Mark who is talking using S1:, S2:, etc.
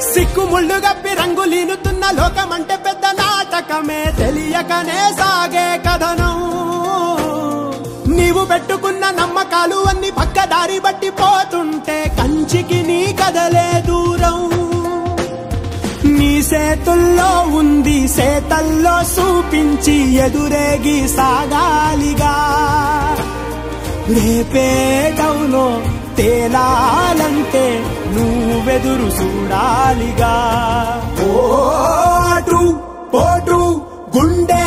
S1: సిక్కుముళ్ళు గప్పి రంగులీనుతున్న లోకమంటే పెద్ద నాటకమే తెలియకనే సాగే కథనం నీవు పెట్టుకున్న నమ్మకాలు అన్ని పక్కదారి బట్టి పోతుంటే కంచికి నీ కదలే దూరం నీ చేతుల్లో ఉంది చేతల్లో చూపించి ఎదురేగి సాగాలిగా రేపేటవులో తేలాలంటే నువ్వెదురు చూడాలిగా పోటు పోటు గుండె